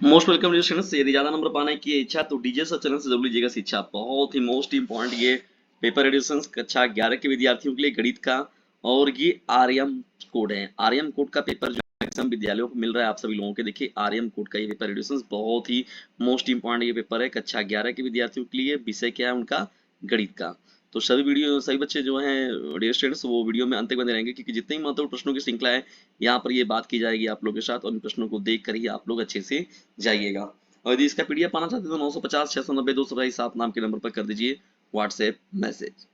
Most welcome students. यदि ज्यादा number पाने की इच्छा तो डीजे सर चैनल से जरूर लीजिएगा शिक्षा। बहुत ही मोस्ट इंपॉर्टेंट ये पेपर एडिशन कक्षा 11 के विद्यार्थियों के लिए गणित का। और ये आर्यम कोड है। आर्यम कोड का पेपर जो मैक्सिमम विद्यालयों को मिल रहा है आप सभी लोगों के। देखिए आर्यम कोड का ये पेपर एडिशन बहुत ही मोस्ट इंपॉर्टेंट ये पेपर है कक्षा 11 के विद्यार्थियों के लिए। विषय क्या है उनका? गणित का। तो सभी बच्चे जो हैं डियर स्टूडेंट्स वो वीडियो में अंत तक बने रहेंगे, क्योंकि जितने ही महत्वपूर्ण प्रश्नों की श्रृंखला है यहाँ पर ये बात की जाएगी आप लोगों के साथ, और इन प्रश्नों को देख कर ही आप लोग अच्छे से जाइएगा। और यदि इसका पीडीएफ पाना चाहते हैं तो 950 690 227 नाम के नंबर पर कर दीजिए व्हाट्सएप मैसेज।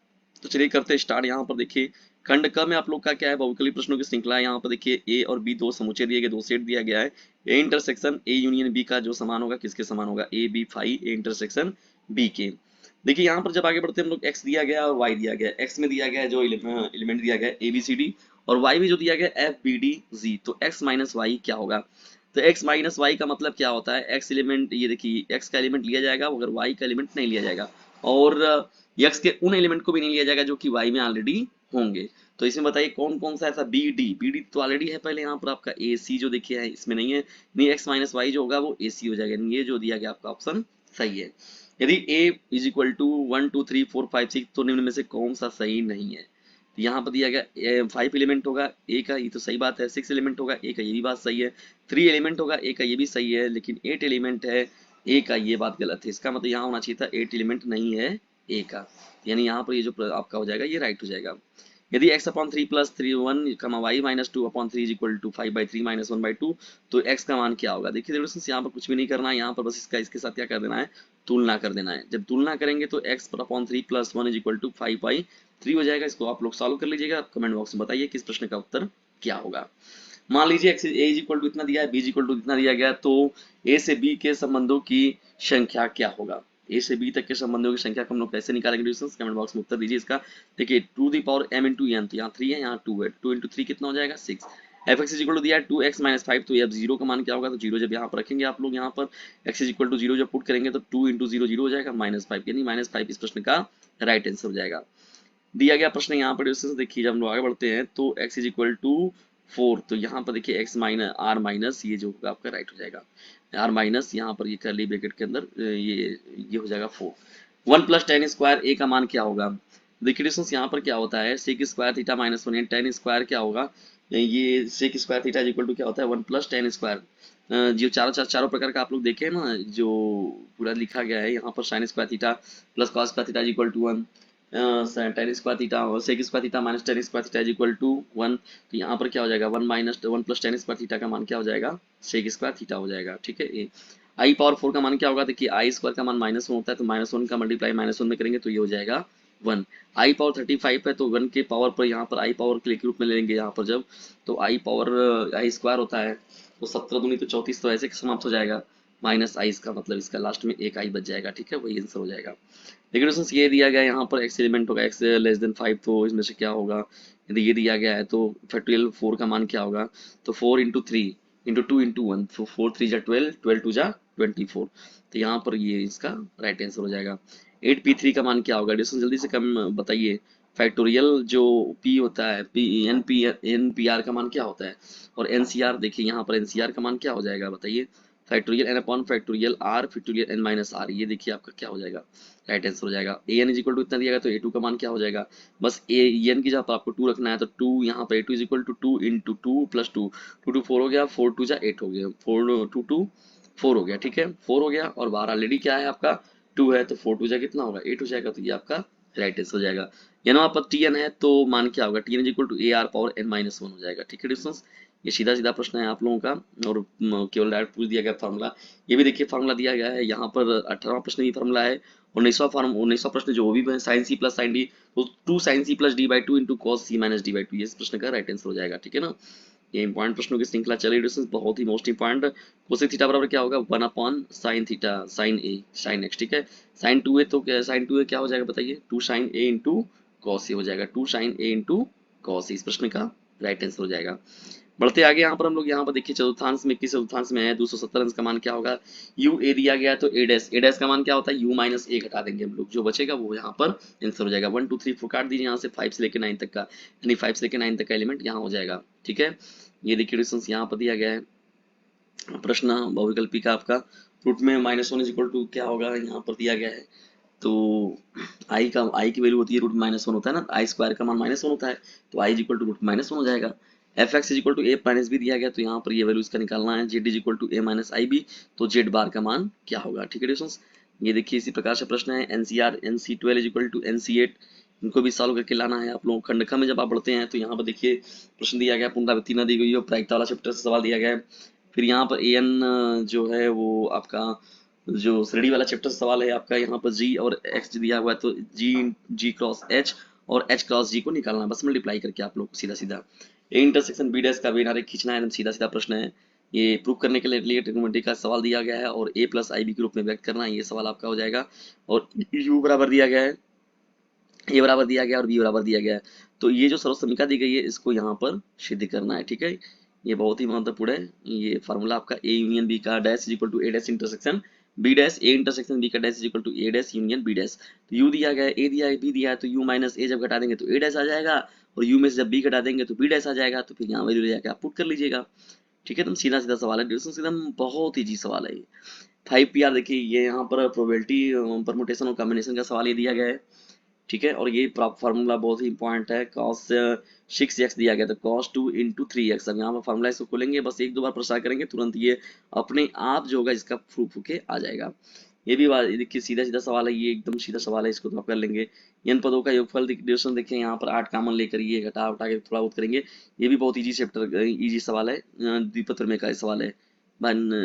तो चलिए करते हैं स्टार्ट। यहाँ पर देखिए खंड क में आप लोग का क्या है, बहुविकल्पी प्रश्नों की श्रृंखला है। यहाँ पर देखिए ए और बी दो समुच्चय दिए गए, दो सेट दिया गया है। A intersection A union B का जो समान होगा किसके समान होगा? A B five A intersection B के। देखिए यहाँ पर जब आगे बढ़ते हैं हम लोग, एक्स दिया गया और वाई दिया गया। एक्स में दिया गया है जो एलिमेंट दिया गया है ए बी सी डी, और वाई में जो दिया गया एफ बी डी जी। तो एक्स माइनस वाई क्या होगा? तो x माइनस वाई का मतलब क्या होता है? x एलिमेंट, ये देखिए x का एलिमेंट लिया जाएगा मगर y का एलिमेंट नहीं लिया जाएगा, और x के उन एलिमेंट को भी नहीं लिया जाएगा जो कि y में ऑलरेडी होंगे। तो इसमें बताइए कौन कौन सा ऐसा? बी डी तो ऑलरेडी है पहले यहाँ पर आपका। ए सी जो देखिए है इसमें नहीं है, नहीं x माइनस वाई जो होगा वो ए सी हो जाएगा। ये जो दिया गया आपका ऑप्शन सही है। यदि a इज इक्वल टू 1 2 3 4 5 6 तो निम्न में से कौन सा सही नहीं है? तो यहाँ पर दिया गया 5 एलिमेंट होगा ए का, ये तो सही बात है। 6 एलिमेंट होगा ए का, ये भी बात सही है। 3 एलिमेंट होगा ए का, ये भी सही है। लेकिन 8 एलिमेंट है ए का, ये बात गलत है। इसका मतलब यहाँ होना चाहिए था 8 एलिमेंट नहीं है ए का, यानी यहाँ पर ये जो आपका हो जाएगा ये राइट हो जाएगा। यदि x upon three plus three one comma y minus two upon three is equal to 5/3 minus 1/2, तो x का मान क्या होगा? देखिए दोस्तों यहाँ पर कुछ भी नहीं करना है, यहाँ पर बस इसका इसके साथ क्या कर देना है? तुलना कर देना है। जब तुलना करेंगे तो x पर upon three plus one is equal to 5/3 हो जाएगा। इसको आप लोग सॉल्व कर लीजिएगा। कमेंट बॉक्स में बताइए किस प्रश्न का उत्तर क्या होगा। मान लीजिए x a is equal to इतना दिया है, बी इज इक्वल टू इतना दिया गया, तो ए से बी के संबंधों की संख्या क्या होगा? ए से बी तक के संबंधों की संख्या को हम लोग कैसे निकालेंगे डिस्टेंस? कमेंट बॉक्स में उत्तर दीजिए इसका। देखिए to the power m into n, तो यहाँ 3 है यहाँ 2 है, 2 इंटू 3 कितना हो जाएगा? 6। F x is equal to दिया है 2x माइनस 5, तो अब जीरो का मान क्या होगा? तो जीरो जब यहाँ पर रखेंगे आप लोग, यहाँ पर x is equal to zero जब पुट करेंगे तो 2 इंटू जीरो जीरो हो जाएगा -5, यानी -5 इस प्रश्न का राइट आंसर हो जाएगा। दिया गया प्रश्न यहाँ पर डिस्टेंस देखिए, जब हम लोग आगे बढ़ते हैं तो x इज इक्वल टू 4, तो यहाँ पर देखिए x माइनस आर माइनस ये जो होगा आपका राइट हो जाएगा। आर माइनस यहाँ पर ये करली ब्रैकेट के अंदर ये हो जाएगा 4। 1 प्लस टेन स्क्वायर ए का मान क्या होगा? देखिए डिस्टेंस यहाँ पर क्या होता है, sec square theta minus one, tan square क्या होगा? ये sec square theta equal to क्या होता है? 1 प्लस टेन स्क्वायर। जो चारों प्रकार का आप लोग देखें ना, जो पूरा लिखा गया है यहाँ पर, sine square theta plus cos square theta equal to 1, tan square theta और sec square theta minus tan square theta equal to 1। तो यहाँ पर क्या हो जाएगा? 1 प्लस टेन स्क्वायर थीटा का मान क्या हो जाएगा? सेक स्क्वायर थीटा हो जाएगा। ठीक है। ये आई पावर 4 का मान क्या होगा? देखिए आई स्क्वायर का मान -1 होता है, तो -1 का मल्टीप्लाई -1 में करेंगे तो ये हो जाएगा 1। आई पावर 35 है, तो 1 के पावर पर यहाँ पर आई पावर के रूप में लेंगे यहाँ पर जब, तो आई पावर आई स्क्वायर होता है, तो 17 दूनी तो 34, तो ऐसे समाप्त हो जाएगा। माइनस आई इसका मतलब इसका लास्ट में एक आई बच जाएगा। ठीक है, वही आंसर हो जाएगा। लेकिन दोस्तों ये दिया गया है यहाँ पर एक्स एलिमेंट होगा एक्स लेस देन 5, तो इसमें से क्या होगा? यदि ये दिया गया है तो फैक्टोरियल 4 का मान क्या होगा? तो 4 into three into two into one, तो 4 3 जा 12, 12 2 जा 24, तो यहाँ पर ये इसका राइट आंसर हो जाएगा। 8p3 का मान क्या होगा? डिस्टेंस जल्दी से कम बताइए। फैक्टोरियल जो p होता है, पी एन पी आर का मान क्या होता है? और एनसीआर देखिए यहाँ पर एनसीआर का मान क्या हो जाएगा बताइए? Factorial n upon factorial r factorial n minus r, ये देखिए आपका क्या हो जाएगा? राइट आंसर हो जाएगा। A N is equal to इतना दिया गया, तो ए टू का मान क्या हो जाएगा? बस ए एन की जगह पर आपको 2 रखना है, तो 2 यहाँ पर A two is equal to 2 into two plus two, 2 2 4 हो गया, 4 2 जा 8 हो गया, 4 2 2 4 हो गया। ठीक है, 4 हो गया और बाहर ऑलरेडी क्या है आपका 2 है, तो 4 2 जा कितना होगा? 8 हो जाएगा, तो ये आपका राइट आंसर हो जाएगा। यानी वहाँ पर टी एन है तो मान क्या होगा? T n is equal to a r power n minus one हो जाएगा। ठीक है डिस्टेंस, ये सीधा सीधा प्रश्न है आप लोगों का, और केवल डायरेक्ट पूछ दिया गया फार्मूला। ये भी देखिए फार्मूला दिया गया है यहाँ पर, 18वां प्रश्न भी फार्मूला है। 19वां प्रश्न जो भी है sine C plus sine D, तो 2 sine C plus D by two into cos C minus D by two, ये इस प्रश्न का राइट आंसर हो जाएगा। ठीक है ना, ये इंपॉर्टेंट प्रश्नों की श्रृंखला चल रही है, बहुत ही मोस्ट इंपॉर्टेंट। कोसेक थीटा बराबर क्या होगा? 1 अपॉन साइन थीटा साइन ए साइन एक्स। ठीक है, साइन 2 है तो साइन 2 है क्या हो जाएगा बताइए? 2 sign A into cos A हो जाएगा, 2 sign A into cos A, इस प्रश्न का राइट आंसर हो जाएगा। बढ़ते आगे यहाँ पर हम लोग, यहाँ पर देखिए चतुर्थांश में 21 चतुर्थांश में है 270 अंश का मान क्या होगा? यू ए दिया गया है तो ए डैश का मान क्या होता है? यू माइनस ए घटा देंगे हम लोग, जो बचेगा वो यहाँ पर आंसर हो जाएगा। 1 2 3 4 काट दीजिए यहाँ से, 5 से लेकर 9 तक का, यानी 5 से लेकर 9 तक का एलिमेंट यहाँ हो जाएगा। ठीक है, ये देखिए डिस्टेंस यहाँ पर दिया गया है प्रश्न बहुविकल्पी का आपका रूट में -1 इज इक्वल टू क्या होगा, यहाँ पर दिया गया है। तो आई की वैल्यू होती है रूट -1 होता है ना, आई स्क्वायर का मान -1 होता है, तो i is equal to root -1 हो जाएगा। F x is equal to A minus b दिया गया, तो यहाँ पर ये वैल्यू इसका निकालना है। Z is equal to A minus I B, तो जेड बार का मान क्या होगा। ठीक है डिस्टेंस, ये देखिए इसी प्रकार से प्रश्न है। NCR NC12 is equal to NC8, इनको भी सॉल्व करके लाना है आप लोगों को। खंडका में जब आप पढ़ते हैं तो यहाँ पर देखिए प्रश्न दिया गया, पुनरावृत्ति न दी गई है, प्रायिकता वाला चैप्टर से सवाल दिया गया है। फिर यहाँ पर an जो है वो आपका जो श्रेणी वाला चैप्टर से सवाल है आपका। यहाँ पर g और x दिया हुआ है, तो g क्रॉस h और h क्रॉस g को निकालना है, बस मल्टीप्लाई करके आप लोग को सीधा सीधा। ए इंटरसेक्शन बी डैश का वेन आरेख खींचना है, एकदम सीधा सीधा प्रश्न है। ये प्रूव करने के लिए ट्रिग्नोमेट्री का सवाल दिया गया है और a प्लस आई बी के रूप में व्यक्त करना है, ये सवाल आपका हो जाएगा। और u बराबर दिया गया है, a बराबर दिया गया और b बराबर दिया गया है, तो ये जो सर्व समीकरण दी गई है इसको यहाँ पर सिद्ध करना है। ठीक है, ये बहुत ही महत्वपूर्ण है। ये फार्मूला आपका a यूनियन b का dash is equal to a dash intersection b dash, a intersection b का dash is equal to a dash union b dash. तो u दिया गया है, a दिया है, b दिया है, तो u माइनस a जब घटा देंगे तो a डैश आ जाएगा, और u में से जब b घटा देंगे तो b डैश आ जाएगा। तो फिर यहाँ वैल्यू ले जाकर आप पुट कर लीजिएगा। ठीक है, एकदम सीधा सीधा सवाल है, एकदम बहुत ही जी सवाल है ये। 5PR देखिए, ये यहाँ पर प्रोबेबिलिटी परमुटेशन और कॉम्बिनेशन का सवाल ये दिया गया है। ठीक है, और ये फार्मूला बहुत ही इंपॉर्टेंट है। cos 6x दिया गया, तो cos 2 इंटू 3x। अब यहाँ पर फार्मूला इसको खोलेंगे, बस एक दो बार प्रसार करेंगे, तुरंत ये अपने आप जो होगा इसका प्रूफ होके आ जाएगा। ये भी बात देखिए, सीधा सीधा सवाल है, ये एकदम सीधा सवाल है, इसको तो आप कर लेंगे। n पदों का योगफल डिस्ट्रीब्यूशन देखिए, यहाँ पर 8 कॉमन लेकर ये घटा उठा के थोड़ा बहुत करेंगे। ये भी बहुत इजी चैप्टर, इजी सवाल है, द्विपद प्रमेय का सवाल है।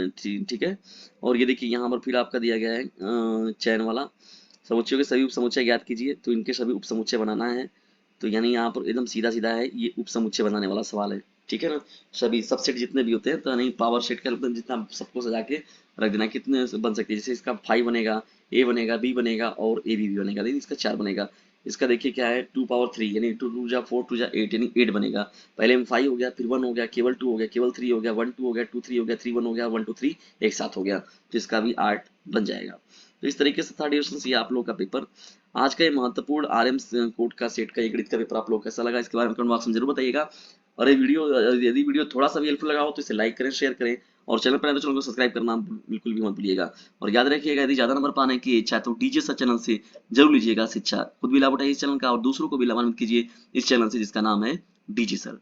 ठीक है, और ये देखिए यहाँ पर फिर आपका दिया गया है चयन वाला, समुच्चयों के सभी उप समुच्चय ज्ञात कीजिए, तो इनके सभी उप समुच्चय बनाना है। तो यानी यहाँ पर एकदम सीधा सीधा है, ये उप समुच्चय बनाने वाला सवाल है। ठीक है ना, सभी सबसेट जितने भी होते हैं, तो नहीं पावर सेट का जितना सबको सजा के रख देना, कितने बन सकते हैं। जैसे इसका 5 बनेगा, a बनेगा, b बनेगा और a भी बनेगा, लेकिन इसका 4 बनेगा। इसका देखिए क्या है 2 पावर 3, यानी 2 2 जा 4 2 जा 8, यानी 8 बनेगा। पहले में 5 हो गया, फिर 1 हो गया, केवल 2 हो गया, केवल 3 हो गया, 1 2 हो गया, 2 3 हो गया, 3 1 हो गया, 1 2 3 एक साथ हो गया, तो इसका भी 8 बन जाएगा। तो इस तरीके से था डिविजन, ये आप लोग का पेपर। आज का ये महत्वपूर्ण आरएम कोड का सेट का ये गणित का पेपर आप लोग कैसा लगा, इसके बारे में कमेंट बॉक्स में जरूर बताइएगा। और ये वीडियो, यदि वीडियो थोड़ा सा भी हेल्पफुल लगा हो तो इसे लाइक करें, शेयर करें, और चैनल पर नए तो चैनल को सब्सक्राइब करना बिल्कुल भी मत भूलिएगा। और याद रखिएगा, यदि ज्यादा नंबर पाने की इच्छा है तो डीजे सर चैनल से जरूर लीजिएगा शिक्षा। खुद भी लाभ उठाइए इस चैनल का, और दूसरों को भी लाभान्वित कीजिए इस चैनल से, जिसका नाम है डीजे सर।